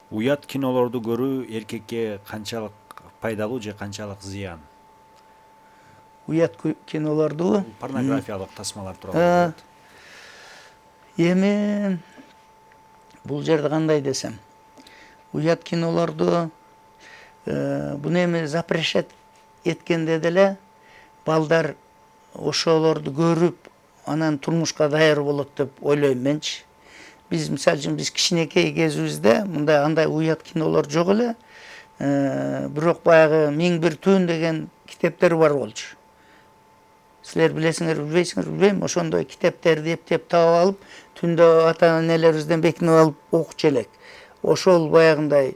Уят кинолорду көрүү эркекке канчалык пайдалуу же канчалык зыян? Уят кинолорду Порнографиялык тасмалар тууралуу. эми бул жерде кандай десем, уят кинолорду буну эми запрещать эткенде деле балдар ошолорду көрүп анан турмушка даяр болот деп ойлойм менчи. Биз мисалы үчүн биз кичинекей кезибизде мындай андай уят кинолор жок эле. Бирок баягы Миң бир түн деген китептер бар болчу. Силер билесиңер билбейсиңер билбейм, ошондой китептерди эптеп таап алып, түндө ата энелерибизден бекинип алып окучу элек. Ошол баягындай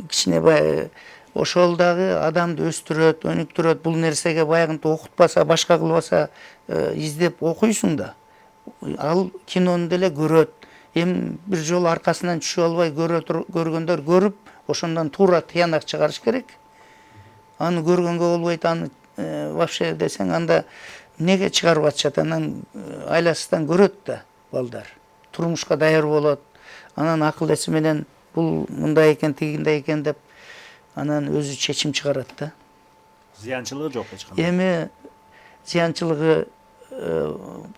кичине баягы ошол дагы адамды өстүрөт, өнүктүрөт. Бул нерсеге баягынтип окутпаса, башка кылбаса издеп окуйсуң да. Ал кинону деле көрөт. Эми бир жолу аркасынан түшүп албай көргөндөр көрүп, ошондон туура тыянак чыгарыш керек. Аны көргөнгө болбойт, аны вообще десең анда эмнеге чыгарып атышат? Анан айласыздан көрөт да балдар. Турмушка даяр болот. Анан акыл эси менен бул мындай экен, тигиндей экен деп анан өзү чечим чыгарат да. Зыянчылыгы жок эч кандай. Эми зыянчылыгы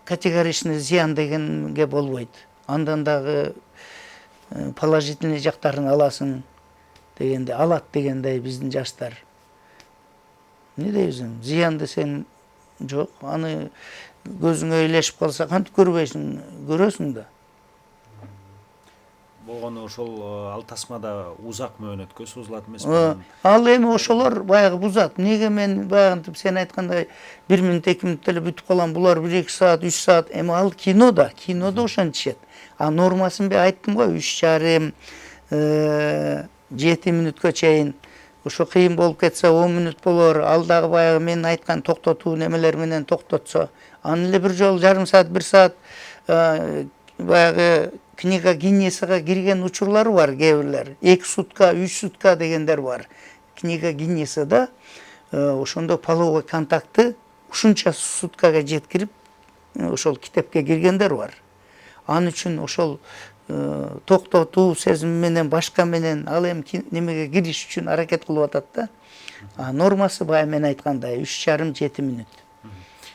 категоричный зыян дегенге болбойт. Андан дагы положительный жактарын аласың дегенде, алат дегендей биздин жаштар. Эмне дейбиз эми? Зыян десең жок. Аны көзүңө илешип калса кантип көрбөйсүң? Көрөсүң да. Болгону ошол ал тасмада узак мөөнөткө созулат эмеспи? Ал эми ошолор баягы бузат. Эмнеге мен баягынтип сен айткандай 1 мүнөт 2 мүнөт эле бүтүп калам, булар 1-2 саат, 3 саат. Эми ал кинода ошентишет. А нормасын мен айттым го, 3,5 7 мүнөткө чейин. Ошо кыйын болуп кетсе 10 мүнөт болор. Ал дагы баягы мен айткан токтотуу немелер менен токтотсо, аны эле бир жолу жарым саат, 1 саат баягы книга Гиннесага кирген учурлары бар кээ бирлер. 2 сутка, 3 сутка дегендер бар. Книга Гиннесада ошондо половой контактты ушунча суткага жеткирип ошол китепке киргендер бар. Ал үчүн ошол токтотуу сезим менен башка менен ал эми немеге кириш үчүн аракет кылып атат да. Нормасы баягы мен айткандай 3,5-7 мүнөт.